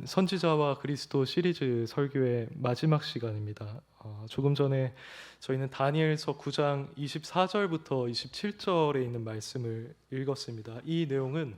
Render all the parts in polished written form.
선지자와 그리스도 시리즈 설교의 마지막 시간입니다. 조금 전에 저희는 다니엘서 9장 24절부터 27절에 있는 말씀을 읽었습니다. 이 내용은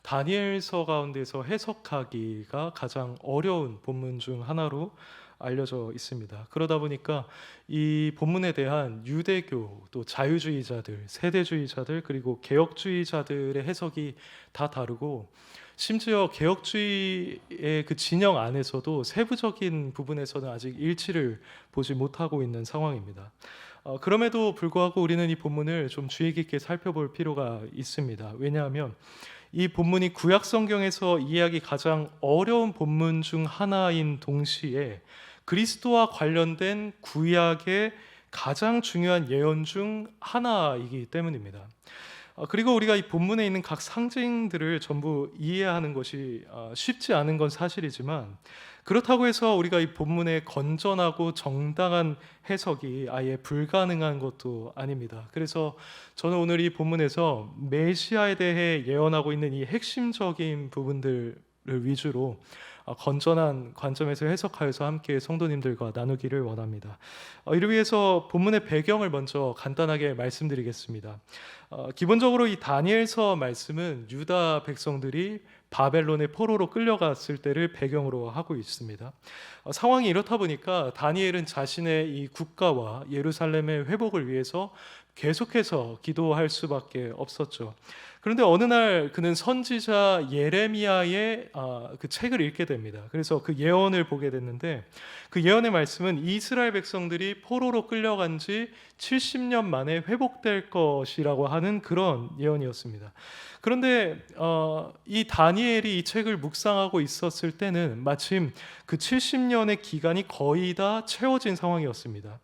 다니엘서 가운데서 해석하기가 가장 어려운 본문 중 하나로 알려져 있습니다. 그러다 보니까 이 본문에 대한 유대교, 또 자유주의자들, 세대주의자들, 그리고 개혁주의자들의 해석이 다 다르고, 심지어 개혁주의의 그 진영 안에서도 세부적인 부분에서는 아직 일치를 보지 못하고 있는 상황입니다. 그럼에도 불구하고 우리는 이 본문을 좀 주의 깊게 살펴볼 필요가 있습니다. 왜냐하면 이 본문이 구약 성경에서 이해하기 가장 어려운 본문 중 하나인 동시에 그리스도와 관련된 구약의 가장 중요한 예언 중 하나이기 때문입니다. 그리고 우리가 이 본문에 있는 각 상징들을 전부 이해하는 것이 쉽지 않은 건 사실이지만, 그렇다고 해서 우리가 이 본문의 건전하고 정당한 해석이 아예 불가능한 것도 아닙니다. 그래서 저는 오늘 이 본문에서 메시아에 대해 예언하고 있는 이 핵심적인 부분들을 위주로 건전한 관점에서 해석하여서 함께 성도님들과 나누기를 원합니다. 이를 위해서 본문의 배경을 먼저 간단하게 말씀드리겠습니다. 기본적으로 이 다니엘서 말씀은 유다 백성들이 바벨론의 포로로 끌려갔을 때를 배경으로 하고 있습니다. 상황이 이렇다 보니까 다니엘은 자신의 이 국가와 예루살렘의 회복을 위해서 계속해서 기도할 수밖에 없었죠. 그런데 어느 날 그는 선지자 예레미야의 그 책을 읽게 됩니다. 그래서 그 예언을 보게 됐는데, 그 예언의 말씀은 이스라엘 백성들이 포로로 끌려간 지 70년 만에 회복될 것이라고 하는 그런 예언이었습니다. 그런데 이 다니엘이 이 책을 묵상하고 있었을 때는 마침 그 70년의 기간이 거의 다 채워진 상황이었습니다.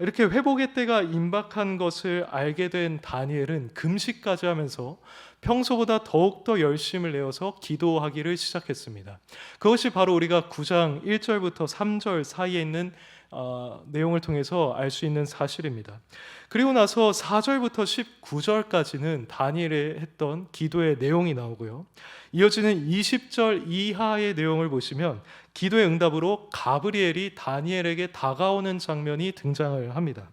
이렇게 회복의 때가 임박한 것을 알게 된 다니엘은 금식까지 하면서 평소보다 더욱더 열심을 내어서 기도하기를 시작했습니다. 그것이 바로 우리가 9장 1절부터 3절 사이에 있는 내용을 통해서 알 수 있는 사실입니다. 그리고 나서 4절부터 19절까지는 다니엘이 했던 기도의 내용이 나오고요. 이어지는 20절 이하의 내용을 보시면 기도의 응답으로 가브리엘이 다니엘에게 다가오는 장면이 등장을 합니다.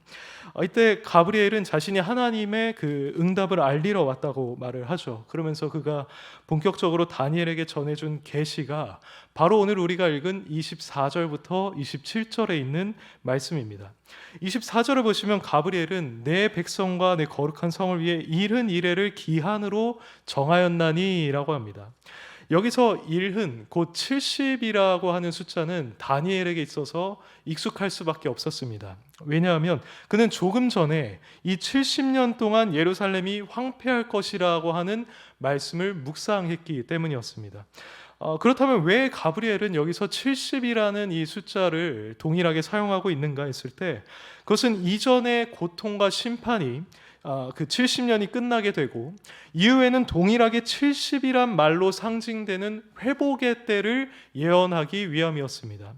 이때 가브리엘은 자신이 하나님의 그 응답을 알리러 왔다고 말을 하죠. 그러면서 그가 본격적으로 다니엘에게 전해준 계시가 바로 오늘 우리가 읽은 24절부터 27절에 있는 말씀입니다. 24절을 보시면 가브리엘은 내 백성과 내 거룩한 성을 위해 70 기한으로 정하였나니 라고 합니다. 여기서 70, 곧 70이라고 하는 숫자는 다니엘에게 있어서 익숙할 수밖에 없었습니다. 왜냐하면 그는 조금 전에 이 70년 동안 예루살렘이 황폐할 것이라고 하는 말씀을 묵상했기 때문이었습니다. 그렇다면 왜 가브리엘은 여기서 70이라는 이 숫자를 동일하게 사용하고 있는가 했을 때, 그것은 이전의 고통과 심판이 그 70년이 끝나게 되고 이후에는 동일하게 70이란 말로 상징되는 회복의 때를 예언하기 위함이었습니다.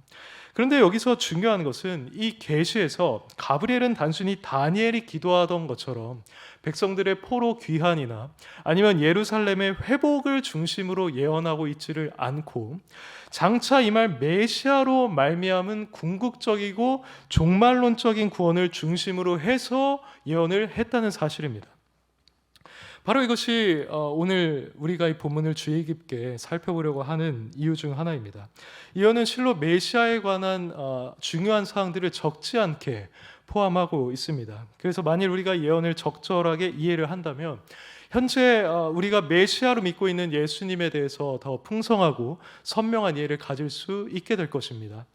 그런데 여기서 중요한 것은 이 계시에서 가브리엘은 단순히 다니엘이 기도하던 것처럼 백성들의 포로 귀환이나 아니면 예루살렘의 회복을 중심으로 예언하고 있지를 않고, 장차 임할 메시아로 말미암은 궁극적이고 종말론적인 구원을 중심으로 해서 예언을 했다는 사실입니다. 바로 이것이 오늘 우리가 이 본문을 주의 깊게 살펴보려고 하는 이유 중 하나입니다. 이 예언은 실로 메시아에 관한 중요한 사항들을 적지 않게 포함하고 있습니다. 그래서 만일 우리가 예언을 적절하게 이해를 한다면 현재 우리가 메시아로 믿고 있는 예수님에 대해서 더 풍성하고 선명한 이해를 가질 수 있게 될 것입니다.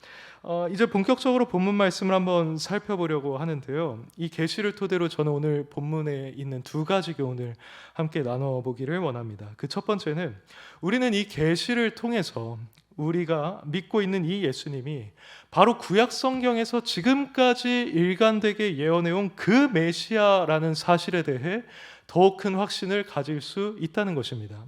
이제 본격적으로 본문 말씀을 한번 살펴보려고 하는데요. 이 계시를 토대로 저는 오늘 본문에 있는 두 가지 교훈을 함께 나눠보기를 원합니다. 그 첫 번째는 우리는 이 계시를 통해서 우리가 믿고 있는 이 예수님이 바로 구약 성경에서 지금까지 일관되게 예언해온 그 메시아라는 사실에 대해 더욱 큰 확신을 가질 수 있다는 것입니다.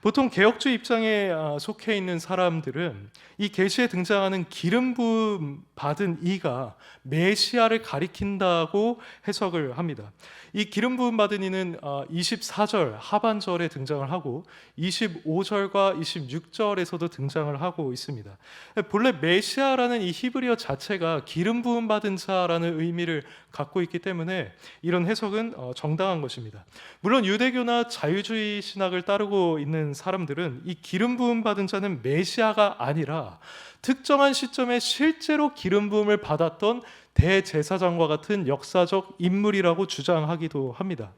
보통 개혁주의 입장에 속해 있는 사람들은 이 계시에 등장하는 기름 부음 받은 이가 메시아를 가리킨다고 해석을 합니다. 이 기름 부음 받은 이는 24절 하반절에 등장을 하고 25절과 26절에서도 등장을 하고 있습니다. 본래 메시아라는 이 히브리어 자체가 기름 부음 받은 자라는 의미를 갖고 있기 때문에 이런 해석은 정당한 것입니다. 물론 유대교나 자유주의 신학을 따르고 있는 사람들은 이 기름 부음 받은 자는 메시아가 아니라 특정한 시점에 실제로 기름 부음을 받았던 대제사장과 같은 역사적 인물이라고 주장하기도 합니다.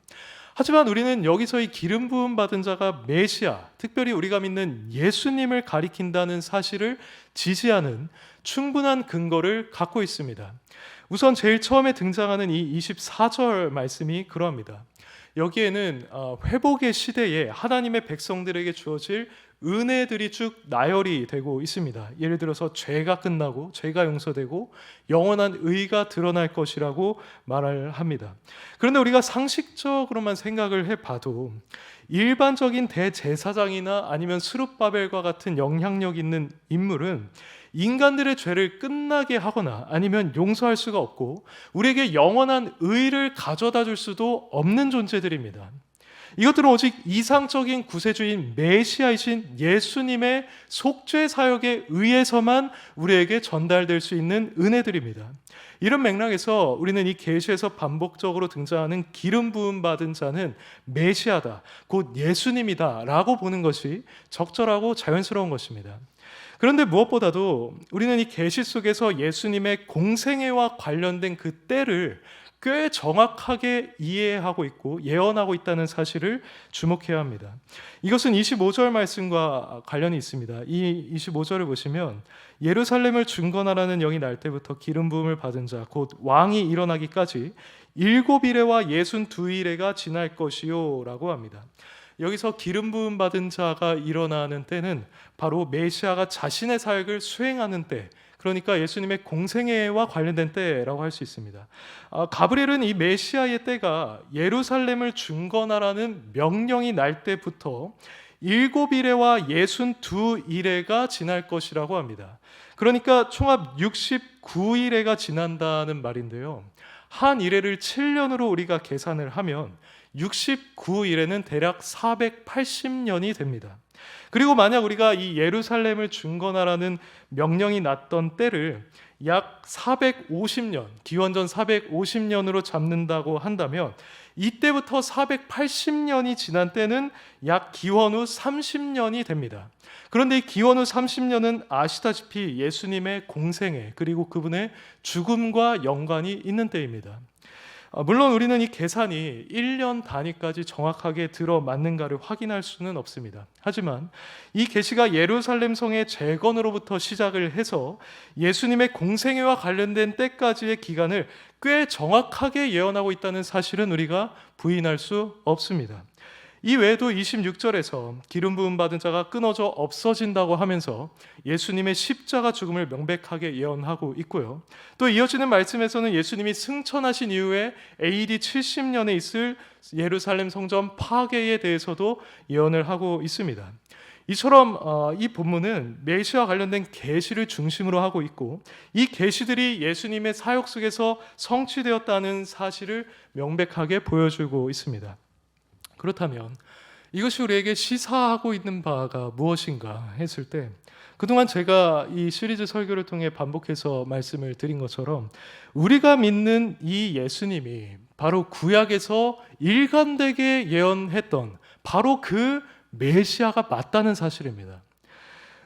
하지만 우리는 여기서 이 기름 부음 받은 자가 메시아, 특별히 우리가 믿는 예수님을 가리킨다는 사실을 지지하는 충분한 근거를 갖고 있습니다. 우선 제일 처음에 등장하는 이 24절 말씀이 그러합니다. 여기에는 회복의 시대에 하나님의 백성들에게 주어질 은혜들이 쭉 나열이 되고 있습니다. 예를 들어서 죄가 끝나고 죄가 용서되고 영원한 의가 드러날 것이라고 말을 합니다. 그런데 우리가 상식적으로만 생각을 해봐도 일반적인 대제사장이나 아니면 스룹바벨과 같은 영향력 있는 인물은 인간들의 죄를 끝나게 하거나 아니면 용서할 수가 없고 우리에게 영원한 의를 가져다 줄 수도 없는 존재들입니다. 이것들은 오직 이상적인 구세주인 메시아이신 예수님의 속죄 사역에 의해서만 우리에게 전달될 수 있는 은혜들입니다. 이런 맥락에서 우리는 이 계시에서 반복적으로 등장하는 기름 부음 받은 자는 메시아다, 곧 예수님이다 라고 보는 것이 적절하고 자연스러운 것입니다. 그런데 무엇보다도 우리는 이 계시 속에서 예수님의 공생애와 관련된 그 때를 꽤 정확하게 이해하고 있고 예언하고 있다는 사실을 주목해야 합니다. 이것은 25절 말씀과 관련이 있습니다. 이 25절을 보시면 예루살렘을 중건하라는 영이 날 때부터 기름 부음을 받은 자 곧 왕이 일어나기까지 7일에와 62일에가 지날 것이요 라고 합니다. 여기서 기름 부음 받은 자가 일어나는 때는 바로 메시아가 자신의 사역을 수행하는 때, 그러니까 예수님의 공생애와 관련된 때라고 할 수 있습니다. 가브리엘은 이 메시아의 때가 예루살렘을 중건하라는 명령이 날 때부터 7일에와 62일에가 지날 것이라고 합니다. 그러니까 총합 69일에가 지난다는 말인데요. 한 일회를 7년으로 우리가 계산을 하면 69일에는 대략 480년이 됩니다. 그리고 만약 우리가 이 예루살렘을 중건하라는 명령이 났던 때를 약 450년, 기원전 450년으로 잡는다고 한다면 이때부터 480년이 지난 때는 약 기원 후 30년이 됩니다. 그런데 이 기원 후 30년은 아시다시피 예수님의 공생애 그리고 그분의 죽음과 연관이 있는 때입니다. 물론 우리는 이 계산이 1년 단위까지 정확하게 들어맞는가를 확인할 수는 없습니다. 하지만 이 계시가 예루살렘 성의 재건으로부터 시작을 해서 예수님의 공생애와 관련된 때까지의 기간을 꽤 정확하게 예언하고 있다는 사실은 우리가 부인할 수 없습니다. 이 외에도 26절에서 기름 부음 받은 자가 끊어져 없어진다고 하면서 예수님의 십자가 죽음을 명백하게 예언하고 있고요. 또 이어지는 말씀에서는 예수님이 승천하신 이후에 AD 70년에 있을 예루살렘 성전 파괴에 대해서도 예언을 하고 있습니다. 이처럼 이 본문은 메시아와 관련된 계시를 중심으로 하고 있고 이 계시들이 예수님의 사역 속에서 성취되었다는 사실을 명백하게 보여주고 있습니다. 그렇다면 이것이 우리에게 시사하고 있는 바가 무엇인가 했을 때 그동안 제가 이 시리즈 설교를 통해 반복해서 말씀을 드린 것처럼 우리가 믿는 이 예수님이 바로 구약에서 일관되게 예언했던 바로 그 메시아가 맞다는 사실입니다.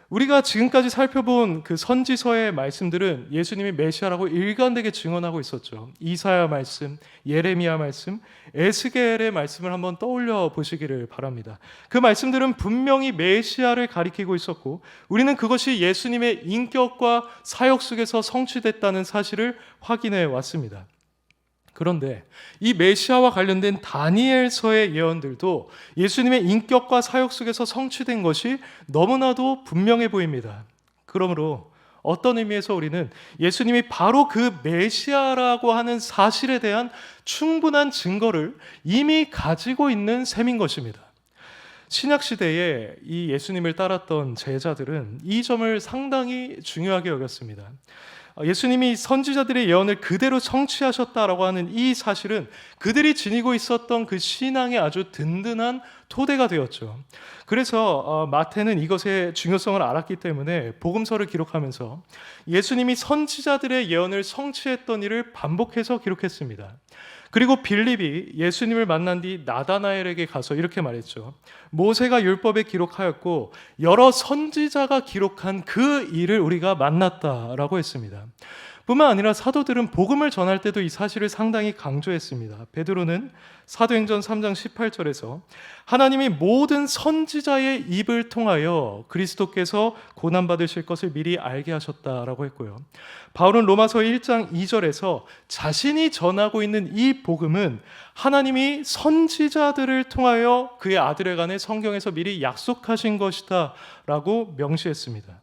우리가 지금까지 살펴본 그 선지서의 말씀들은 예수님이 메시아라고 일관되게 증언하고 있었죠. 이사야 말씀, 예레미야 말씀, 에스겔의 말씀을 한번 떠올려 보시기를 바랍니다. 그 말씀들은 분명히 메시아를 가리키고 있었고 우리는 그것이 예수님의 인격과 사역 속에서 성취됐다는 사실을 확인해 왔습니다. 그런데 이 메시아와 관련된 다니엘서의 예언들도 예수님의 인격과 사역 속에서 성취된 것이 너무나도 분명해 보입니다. 그러므로 어떤 의미에서 우리는 예수님이 바로 그 메시아라고 하는 사실에 대한 충분한 증거를 이미 가지고 있는 셈인 것입니다. 신약 시대에 이 예수님을 따랐던 제자들은 이 점을 상당히 중요하게 여겼습니다. 예수님이 선지자들의 예언을 그대로 성취하셨다라고 하는 이 사실은 그들이 지니고 있었던 그 신앙의 아주 든든한 토대가 되었죠. 그래서 마태는 이것의 중요성을 알았기 때문에 복음서를 기록하면서 예수님이 선지자들의 예언을 성취했던 일을 반복해서 기록했습니다. 그리고 빌립이 예수님을 만난 뒤 나다나엘에게 가서 이렇게 말했죠. 모세가 율법에 기록하였고 여러 선지자가 기록한 그 일을 우리가 만났다라고 했습니다. 뿐만 아니라 사도들은 복음을 전할 때도 이 사실을 상당히 강조했습니다. 베드로는 사도행전 3장 18절에서 하나님이 모든 선지자의 입을 통하여 그리스도께서 고난받으실 것을 미리 알게 하셨다라고 했고요. 바울은 로마서 1장 2절에서 자신이 전하고 있는 이 복음은 하나님이 선지자들을 통하여 그의 아들에 관해 성경에서 미리 약속하신 것이다 라고 명시했습니다.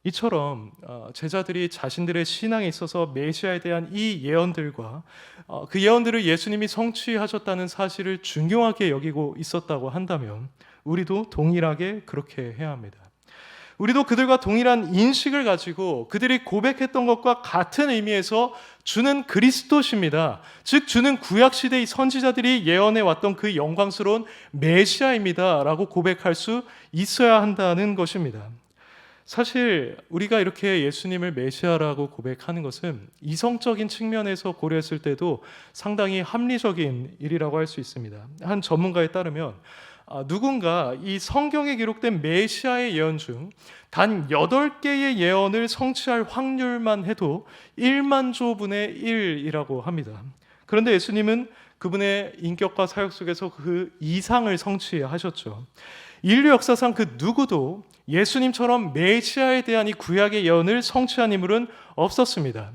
이처럼 제자들이 자신들의 신앙에 있어서 메시아에 대한 이 예언들과 그 예언들을 예수님이 성취하셨다는 사실을 중요하게 여기고 있었다고 한다면 우리도 동일하게 그렇게 해야 합니다. 우리도 그들과 동일한 인식을 가지고 그들이 고백했던 것과 같은 의미에서 주는 그리스도십니다. 즉 주는 구약시대의 선지자들이 예언해 왔던 그 영광스러운 메시아입니다 라고 고백할 수 있어야 한다는 것입니다. 사실 우리가 이렇게 예수님을 메시아라고 고백하는 것은 이성적인 측면에서 고려했을 때도 상당히 합리적인 일이라고 할 수 있습니다. 한 전문가에 따르면 누군가 이 성경에 기록된 메시아의 예언 중 단 8개의 예언을 성취할 확률만 해도 1만 조분의 1이라고 합니다. 그런데 예수님은 그분의 인격과 사역 속에서 그 이상을 성취하셨죠. 인류 역사상 그 누구도 예수님처럼 메시아에 대한 이 구약의 예언을 성취한 인물은 없었습니다.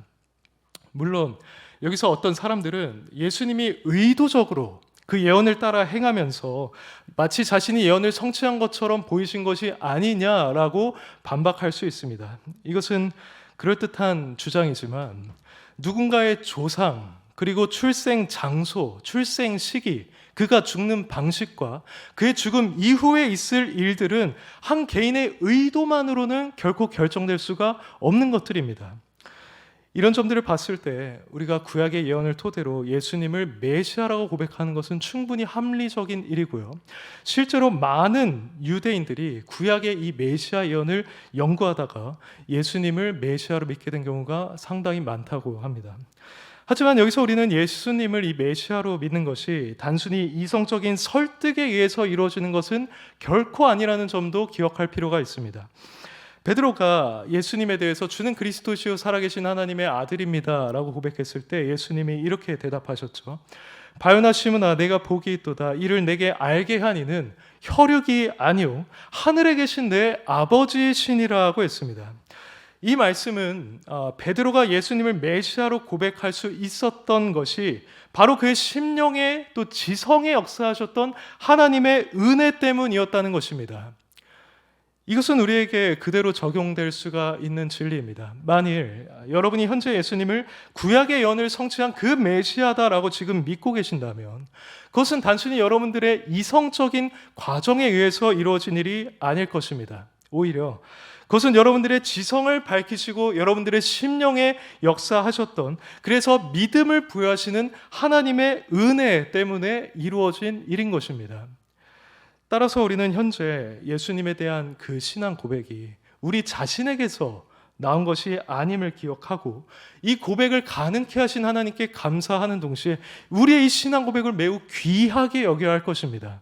물론 여기서 어떤 사람들은 예수님이 의도적으로 그 예언을 따라 행하면서 마치 자신이 예언을 성취한 것처럼 보이신 것이 아니냐라고 반박할 수 있습니다. 이것은 그럴듯한 주장이지만 누군가의 조상, 그리고 출생 장소, 출생 시기, 그가 죽는 방식과 그의 죽음 이후에 있을 일들은 한 개인의 의도만으로는 결코 결정될 수가 없는 것들입니다. 이런 점들을 봤을 때 우리가 구약의 예언을 토대로 예수님을 메시아라고 고백하는 것은 충분히 합리적인 일이고요. 실제로 많은 유대인들이 구약의 이 메시아 예언을 연구하다가 예수님을 메시아로 믿게 된 경우가 상당히 많다고 합니다. 하지만 여기서 우리는 예수님을 이 메시아로 믿는 것이 단순히 이성적인 설득에 의해서 이루어지는 것은 결코 아니라는 점도 기억할 필요가 있습니다. 베드로가 예수님에 대해서 주는 그리스도시요 살아계신 하나님의 아들입니다 라고 고백했을 때 예수님이 이렇게 대답하셨죠. 바요나 시므나 내가 복이 있도다. 이를 내게 알게 하니는 혈육이 아니요 하늘에 계신 내 아버지시니라고 했습니다. 이 말씀은 베드로가 예수님을 메시아로 고백할 수 있었던 것이 바로 그의 심령에 또 지성에 역사하셨던 하나님의 은혜 때문이었다는 것입니다. 이것은 우리에게 그대로 적용될 수가 있는 진리입니다. 만일 여러분이 현재 예수님을 구약의 예언을 성취한 그 메시아다라고 지금 믿고 계신다면 그것은 단순히 여러분들의 이성적인 과정에 의해서 이루어진 일이 아닐 것입니다. 오히려 그것은 여러분들의 지성을 밝히시고 여러분들의 심령에 역사하셨던, 그래서 믿음을 부여하시는 하나님의 은혜 때문에 이루어진 일인 것입니다. 따라서 우리는 현재 예수님에 대한 그 신앙 고백이 우리 자신에게서 나온 것이 아님을 기억하고 이 고백을 가능케 하신 하나님께 감사하는 동시에 우리의 이 신앙 고백을 매우 귀하게 여겨야 할 것입니다.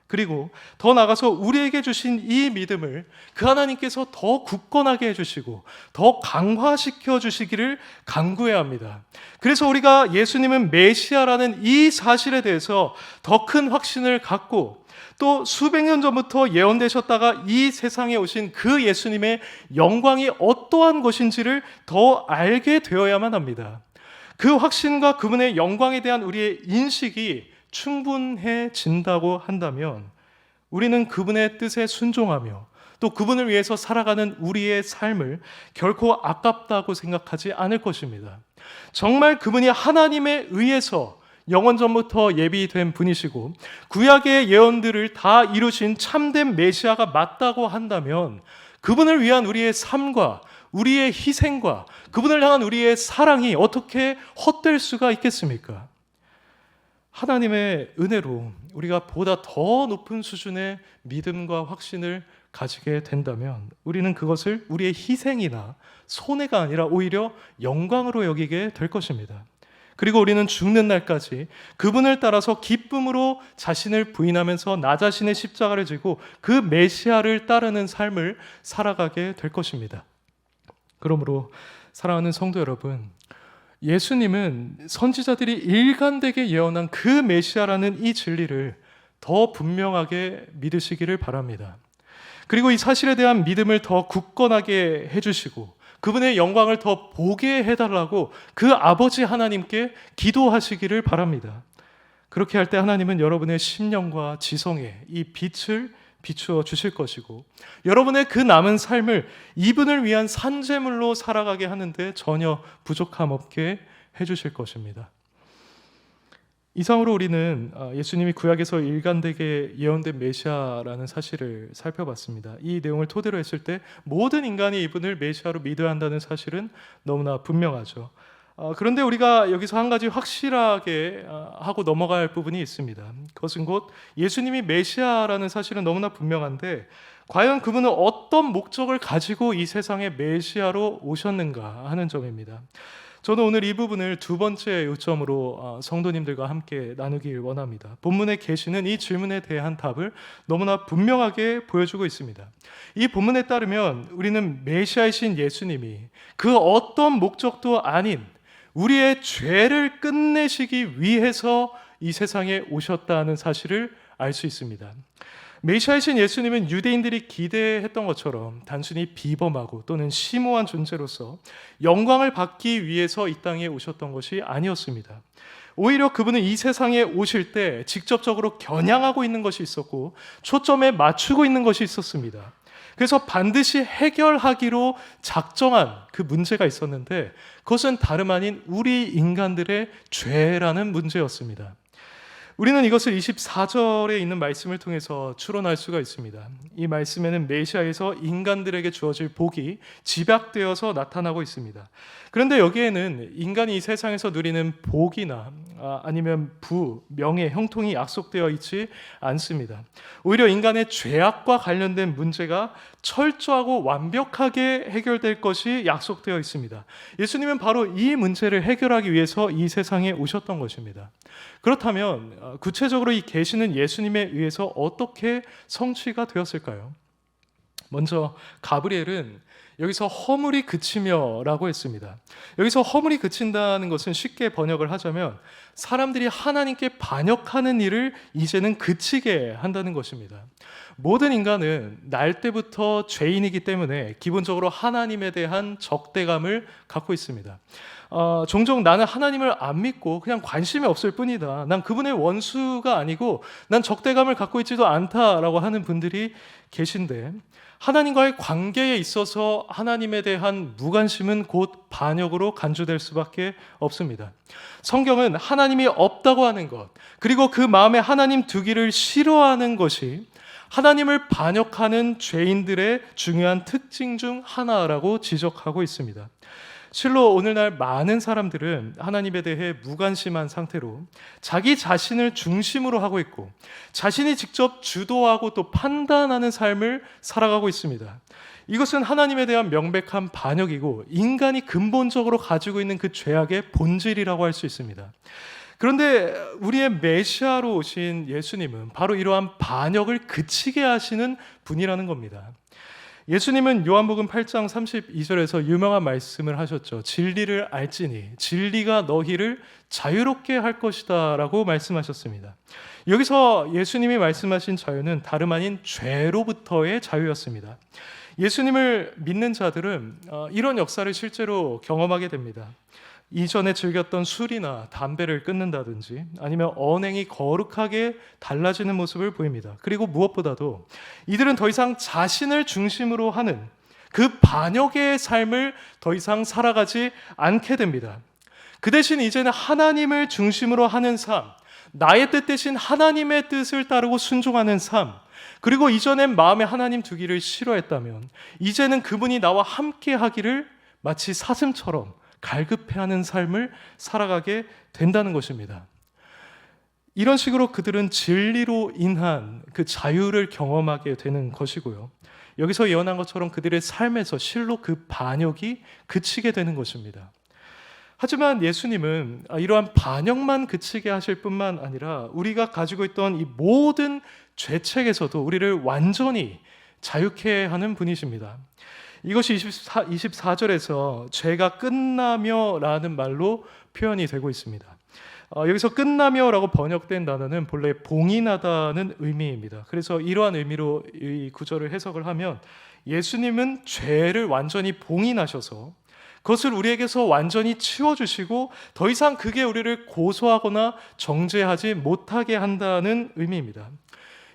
그리고 더 나아가서 우리에게 주신 이 믿음을 그 하나님께서 더 굳건하게 해주시고 더 강화시켜 주시기를 간구해야 합니다. 그래서 우리가 예수님은 메시아라는 이 사실에 대해서 더 큰 확신을 갖고 또 수백 년 전부터 예언되셨다가 이 세상에 오신 그 예수님의 영광이 어떠한 것인지를 더 알게 되어야만 합니다. 그 확신과 그분의 영광에 대한 우리의 인식이 충분해진다고 한다면 우리는 그분의 뜻에 순종하며 또 그분을 위해서 살아가는 우리의 삶을 결코 아깝다고 생각하지 않을 것입니다. 정말 그분이 하나님에 의해서 영원전부터 예비된 분이시고 구약의 예언들을 다 이루신 참된 메시아가 맞다고 한다면 그분을 위한 우리의 삶과 우리의 희생과 그분을 향한 우리의 사랑이 어떻게 헛될 수가 있겠습니까? 하나님의 은혜로 우리가 보다 더 높은 수준의 믿음과 확신을 가지게 된다면 우리는 그것을 우리의 희생이나 손해가 아니라 오히려 영광으로 여기게 될 것입니다. 그리고 우리는 죽는 날까지 그분을 따라서 기쁨으로 자신을 부인하면서 나 자신의 십자가를 지고 그 메시아를 따르는 삶을 살아가게 될 것입니다. 그러므로 사랑하는 성도 여러분, 예수님은 선지자들이 일관되게 예언한 그 메시아라는 이 진리를 더 분명하게 믿으시기를 바랍니다. 그리고 이 사실에 대한 믿음을 더 굳건하게 해주시고 그분의 영광을 더 보게 해달라고 그 아버지 하나님께 기도하시기를 바랍니다. 그렇게 할 때 하나님은 여러분의 심령과 지성에 이 빛을 비추어 주실 것이고 여러분의 그 남은 삶을 이분을 위한 산재물로 살아가게 하는데 전혀 부족함 없게 해주실 것입니다. 이상으로 우리는 예수님이 구약에서 일관되게 예언된 메시아라는 사실을 살펴봤습니다. 이 내용을 토대로 했을 때 모든 인간이 이분을 메시아로 믿어야 한다는 사실은 너무나 분명하죠. 그런데 우리가 여기서 한 가지 확실하게 하고 넘어갈 부분이 있습니다. 그것은 곧 예수님이 메시아라는 사실은 너무나 분명한데 과연 그분은 어떤 목적을 가지고 이 세상에 메시아로 오셨는가 하는 점입니다. 저는 오늘 이 부분을 두 번째 요점으로 성도님들과 함께 나누길 원합니다. 본문에 계시는 이 질문에 대한 답을 너무나 분명하게 보여주고 있습니다. 이 본문에 따르면 우리는 메시아이신 예수님이 그 어떤 목적도 아닌 우리의 죄를 끝내시기 위해서 이 세상에 오셨다는 사실을 알 수 있습니다. 메시아이신 예수님은 유대인들이 기대했던 것처럼 단순히 비범하고 또는 심오한 존재로서 영광을 받기 위해서 이 땅에 오셨던 것이 아니었습니다. 오히려 그분은 이 세상에 오실 때 직접적으로 겨냥하고 있는 것이 있었고 초점에 맞추고 있는 것이 있었습니다. 그래서 반드시 해결하기로 작정한 그 문제가 있었는데 그것은 다름 아닌 우리 인간들의 죄라는 문제였습니다. 우리는 이것을 24절에 있는 말씀을 통해서 추론할 수가 있습니다. 이 말씀에는 메시아에서 인간들에게 주어질 복이 집약되어서 나타나고 있습니다. 그런데 여기에는 인간이 이 세상에서 누리는 복이나 아니면 부, 명예, 형통이 약속되어 있지 않습니다. 오히려 인간의 죄악과 관련된 문제가 철저하고 완벽하게 해결될 것이 약속되어 있습니다. 예수님은 바로 이 문제를 해결하기 위해서 이 세상에 오셨던 것입니다. 그렇다면 구체적으로 이 계시는 예수님에 의해서 어떻게 성취가 되었을까요? 먼저 가브리엘은 여기서 허물이 그치며라고 했습니다. 여기서 허물이 그친다는 것은 쉽게 번역을 하자면 사람들이 하나님께 반역하는 일을 이제는 그치게 한다는 것입니다. 모든 인간은 날 때부터 죄인이기 때문에 기본적으로 하나님에 대한 적대감을 갖고 있습니다. 종종 나는 하나님을 안 믿고 그냥 관심이 없을 뿐이다. 난 그분의 원수가 아니고 난 적대감을 갖고 있지도 않다라고 하는 분들이 계신데 하나님과의 관계에 있어서 하나님에 대한 무관심은 곧 반역으로 간주될 수밖에 없습니다. 성경은 하나님이 없다고 하는 것, 그리고 그 마음에 하나님 두기를 싫어하는 것이 하나님을 반역하는 죄인들의 중요한 특징 중 하나라고 지적하고 있습니다. 실로 오늘날 많은 사람들은 하나님에 대해 무관심한 상태로 자기 자신을 중심으로 하고 있고 자신이 직접 주도하고 또 판단하는 삶을 살아가고 있습니다. 이것은 하나님에 대한 명백한 반역이고 인간이 근본적으로 가지고 있는 그 죄악의 본질이라고 할 수 있습니다. 그런데 우리의 메시아로 오신 예수님은 바로 이러한 반역을 그치게 하시는 분이라는 겁니다. 예수님은 요한복음 8장 32절에서 유명한 말씀을 하셨죠. 진리를 알지니 진리가 너희를 자유롭게 할 것이다 라고 말씀하셨습니다. 여기서 예수님이 말씀하신 자유는 다름 아닌 죄로부터의 자유였습니다. 예수님을 믿는 자들은 이런 역사를 실제로 경험하게 됩니다. 이전에 즐겼던 술이나 담배를 끊는다든지 아니면 언행이 거룩하게 달라지는 모습을 보입니다. 그리고 무엇보다도 이들은 더 이상 자신을 중심으로 하는 그 반역의 삶을 더 이상 살아가지 않게 됩니다. 그 대신 이제는 하나님을 중심으로 하는 삶, 나의 뜻 대신 하나님의 뜻을 따르고 순종하는 삶, 그리고 이전엔 마음에 하나님 두기를 싫어했다면 이제는 그분이 나와 함께 하기를 마치 사슴처럼 갈급해하는 삶을 살아가게 된다는 것입니다. 이런 식으로 그들은 진리로 인한 그 자유를 경험하게 되는 것이고요. 여기서 예언한 것처럼 그들의 삶에서 실로 그 반역이 그치게 되는 것입니다. 하지만 예수님은 이러한 반역만 그치게 하실 뿐만 아니라 우리가 가지고 있던 이 모든 죄책에서도 우리를 완전히 자유케 하는 분이십니다. 이것이 24절에서 죄가 끝나며 라는 말로 표현이 되고 있습니다. 여기서 끝나며 라고 번역된 단어는 본래 봉인하다는 의미입니다. 그래서 이러한 의미로 이 구절을 해석을 하면 예수님은 죄를 완전히 봉인하셔서 그것을 우리에게서 완전히 치워주시고 더 이상 그게 우리를 고소하거나 정죄하지 못하게 한다는 의미입니다.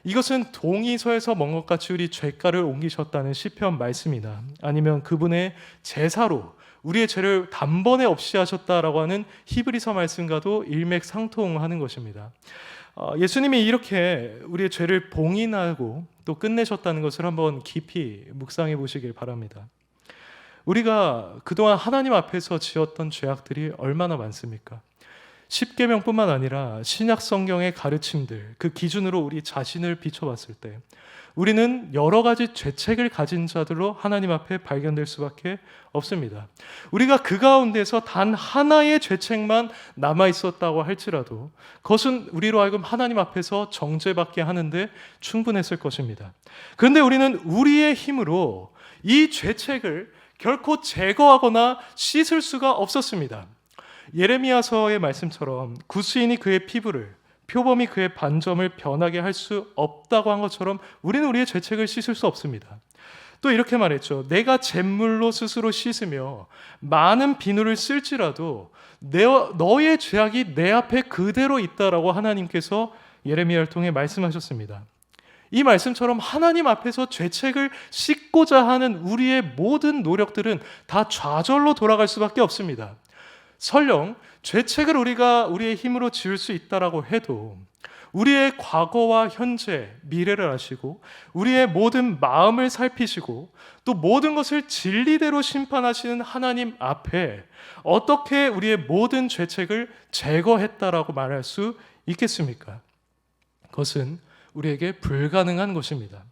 이것은 동의서에서 먼 것 같이 우리 죄가를 옮기셨다는 시편 말씀이나 아니면 그분의 제사로 우리의 죄를 단번에 없이 하셨다라고 하는 히브리서 말씀과도 일맥상통하는 것입니다. 예수님이 이렇게 우리의 죄를 봉인하고 또 끝내셨다는 것을 한번 깊이 묵상해 보시길 바랍니다. 우리가 그동안 하나님 앞에서 지었던 죄악들이 얼마나 많습니까? 십계명뿐만 아니라 신약 성경의 가르침들, 그 기준으로 우리 자신을 비춰봤을 때 우리는 여러 가지 죄책을 가진 자들로 하나님 앞에 발견될 수밖에 없습니다. 우리가 그 가운데서 단 하나의 죄책만 남아있었다고 할지라도 그것은 우리로 하여금 하나님 앞에서 정죄받게 하는데 충분했을 것입니다. 그런데 우리는 우리의 힘으로 이 죄책을 결코 제거하거나 씻을 수가 없었습니다. 예레미야서의 말씀처럼 구스인이 그의 피부를, 표범이 그의 반점을 변하게 할 수 없다고 한 것처럼 우리는 우리의 죄책을 씻을 수 없습니다. 또 이렇게 말했죠. 내가 잿물로 스스로 씻으며 많은 비누를 쓸지라도 너의 죄악이 내 앞에 그대로 있다라고 하나님께서 예레미야를 통해 말씀하셨습니다. 이 말씀처럼 하나님 앞에서 죄책을 씻고자 하는 우리의 모든 노력들은 다 좌절로 돌아갈 수밖에 없습니다. 설령 죄책을 우리가 우리의 힘으로 지을 수 있다라고 해도 우리의 과거와 현재, 미래를 아시고 우리의 모든 마음을 살피시고 또 모든 것을 진리대로 심판하시는 하나님 앞에 어떻게 우리의 모든 죄책을 제거했다라고 말할 수 있겠습니까? 그것은 우리에게 불가능한 것입니다.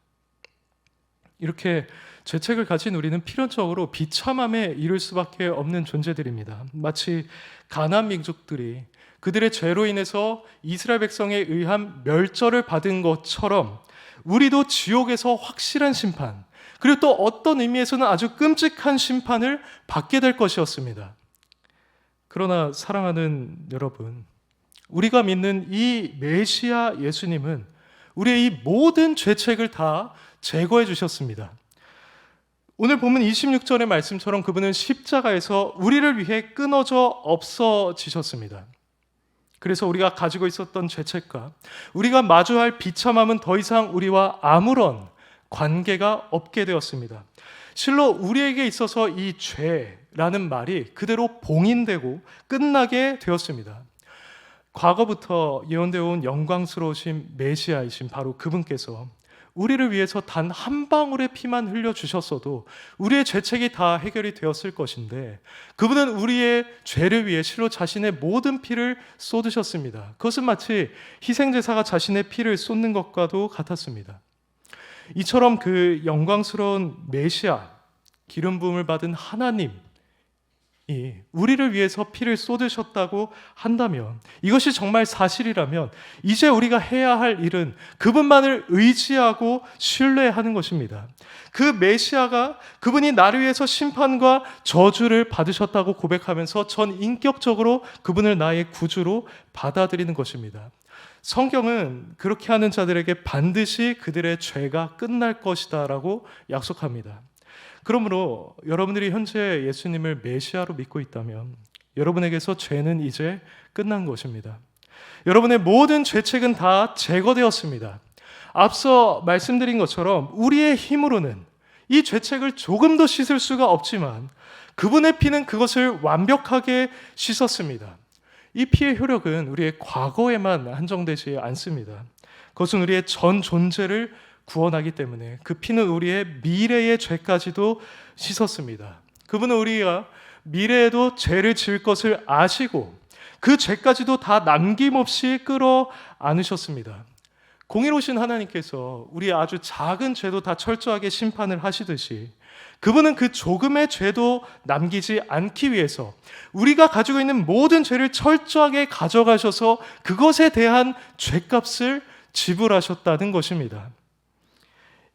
이렇게 죄책을 가진 우리는 필연적으로 비참함에 이를 수밖에 없는 존재들입니다. 마치 가나안 민족들이 그들의 죄로 인해서 이스라엘 백성에 의한 멸절을 받은 것처럼 우리도 지옥에서 확실한 심판, 그리고 또 어떤 의미에서는 아주 끔찍한 심판을 받게 될 것이었습니다. 그러나 사랑하는 여러분, 우리가 믿는 이 메시아 예수님은 우리의 이 모든 죄책을 다 제거해 주셨습니다. 오늘 본문 26절의 말씀처럼 그분은 십자가에서 우리를 위해 끊어져 없어지셨습니다. 그래서 우리가 가지고 있었던 죄책과 우리가 마주할 비참함은 더 이상 우리와 아무런 관계가 없게 되었습니다. 실로 우리에게 있어서 이 죄라는 말이 그대로 봉인되고 끝나게 되었습니다. 과거부터 예언되어 온 영광스러우신 메시아이신 바로 그분께서 우리를 위해서 단 한 방울의 피만 흘려주셨어도 우리의 죄책이 다 해결이 되었을 것인데 그분은 우리의 죄를 위해 실로 자신의 모든 피를 쏟으셨습니다. 그것은 마치 희생제사가 자신의 피를 쏟는 것과도 같았습니다. 이처럼 그 영광스러운 메시아, 기름 부음을 받은 하나님이 우리를 위해서 피를 쏟으셨다고 한다면, 이것이 정말 사실이라면 이제 우리가 해야 할 일은 그분만을 의지하고 신뢰하는 것입니다. 그 메시아가 그분이 나를 위해서 심판과 저주를 받으셨다고 고백하면서 전 인격적으로 그분을 나의 구주로 받아들이는 것입니다. 성경은 그렇게 하는 자들에게 반드시 그들의 죄가 끝날 것이다 라고 약속합니다. 그러므로 여러분들이 현재 예수님을 메시아로 믿고 있다면 여러분에게서 죄는 이제 끝난 것입니다. 여러분의 모든 죄책은 다 제거되었습니다. 앞서 말씀드린 것처럼 우리의 힘으로는 이 죄책을 조금도 씻을 수가 없지만 그분의 피는 그것을 완벽하게 씻었습니다. 이 피의 효력은 우리의 과거에만 한정되지 않습니다. 그것은 우리의 전 존재를 구원하기 때문에 그 피는 우리의 미래의 죄까지도 씻었습니다. 그분은 우리가 미래에도 죄를 지을 것을 아시고 그 죄까지도 다 남김없이 끌어 안으셨습니다. 공의로우신 하나님께서 우리의 아주 작은 죄도 다 철저하게 심판을 하시듯이 그분은 그 조금의 죄도 남기지 않기 위해서 우리가 가지고 있는 모든 죄를 철저하게 가져가셔서 그것에 대한 죄값을 지불하셨다는 것입니다.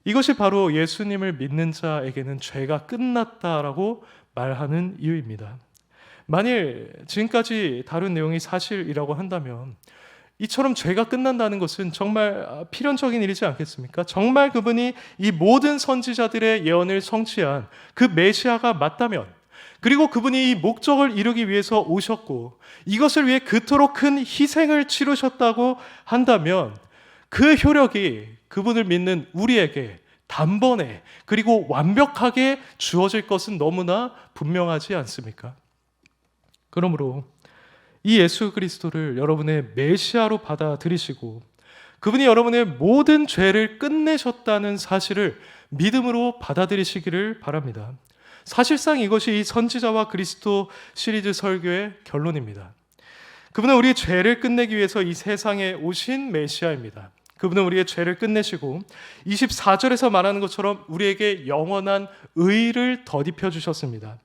이것이 바로 예수님을 믿는 자에게는 죄가 끝났다라고 말하는 이유입니다. 만일 지금까지 다룬 내용이 사실이라고 한다면 이처럼 죄가 끝난다는 것은 정말 필연적인 일이지 않겠습니까? 정말 그분이 이 모든 선지자들의 예언을 성취한 그 메시아가 맞다면, 그리고 그분이 이 목적을 이루기 위해서 오셨고 이것을 위해 그토록 큰 희생을 치르셨다고 한다면 그 효력이 그분을 믿는 우리에게 단번에 그리고 완벽하게 주어질 것은 너무나 분명하지 않습니까? 그러므로 이 예수 그리스도를 여러분의 메시아로 받아들이시고 그분이 여러분의 모든 죄를 끝내셨다는 사실을 믿음으로 받아들이시기를 바랍니다. 사실상 이것이 이 선지자와 그리스도 시리즈 설교의 결론입니다. 그분은 우리의 죄를 끝내기 위해서 이 세상에 오신 메시아입니다. 그분은 우리의 죄를 끝내시고 24절에서 말하는 것처럼 우리에게 영원한 의를 덧입혀 주셨습니다.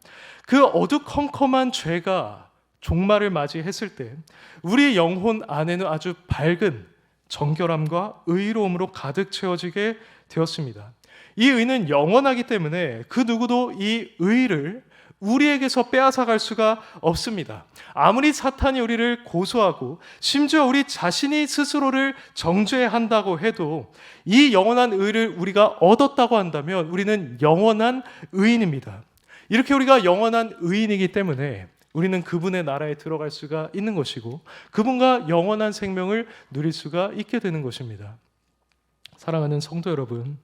그 어두컴컴한 죄가 종말을 맞이했을 때 우리의 영혼 안에는 아주 밝은 정결함과 의로움으로 가득 채워지게 되었습니다. 이 의는 영원하기 때문에 그 누구도 이 의를 우리에게서 빼앗아갈 수가 없습니다. 아무리 사탄이 우리를 고소하고 심지어 우리 자신이 스스로를 정죄한다고 해도 이 영원한 의를 우리가 얻었다고 한다면 우리는 영원한 의인입니다. 이렇게 우리가 영원한 의인이기 때문에 우리는 그분의 나라에 들어갈 수가 있는 것이고 그분과 영원한 생명을 누릴 수가 있게 되는 것입니다. 사랑하는 성도 여러분,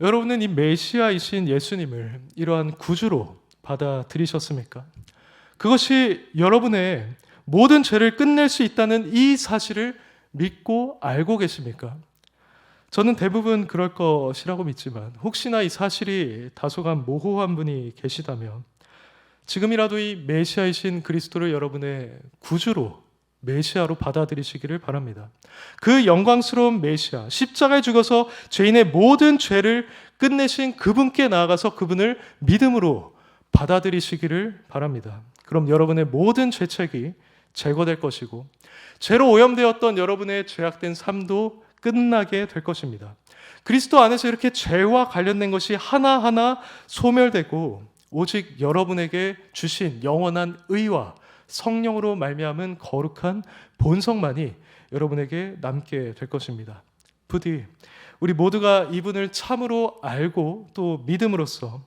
여러분은 이 메시아이신 예수님을 이러한 구주로 받아들이셨습니까? 그것이 여러분의 모든 죄를 끝낼 수 있다는 이 사실을 믿고 알고 계십니까? 저는 대부분 그럴 것이라고 믿지만 혹시나 이 사실이 다소간 모호한 분이 계시다면 지금이라도 이 메시아이신 그리스도를 여러분의 구주로 메시아로 받아들이시기를 바랍니다. 그 영광스러운 메시아, 십자가에 죽어서 죄인의 모든 죄를 끝내신 그분께 나아가서 그분을 믿음으로 받아들이시기를 바랍니다. 그럼 여러분의 모든 죄책이 제거될 것이고 죄로 오염되었던 여러분의 죄악된 삶도 끝나게 될 것입니다. 그리스도 안에서 이렇게 죄와 관련된 것이 하나하나 소멸되고 오직 여러분에게 주신 영원한 의와 성령으로 말미암은 거룩한 본성만이 여러분에게 남게 될 것입니다. 부디 우리 모두가 이분을 참으로 알고 또 믿음으로써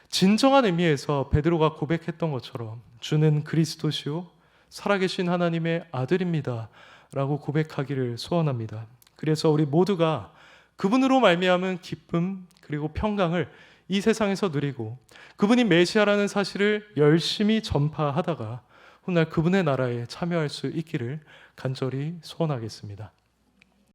진정한 의미에서 베드로가 고백했던 것처럼 주는 그리스도시요 살아계신 하나님의 아들입니다 라고 고백하기를 소원합니다. 그래서 우리 모두가 그분으로 말미암은 기쁨 그리고 평강을 이 세상에서 누리고 그분이 메시아라는 사실을 열심히 전파하다가 훗날 그분의 나라에 참여할 수 있기를 간절히 소원하겠습니다.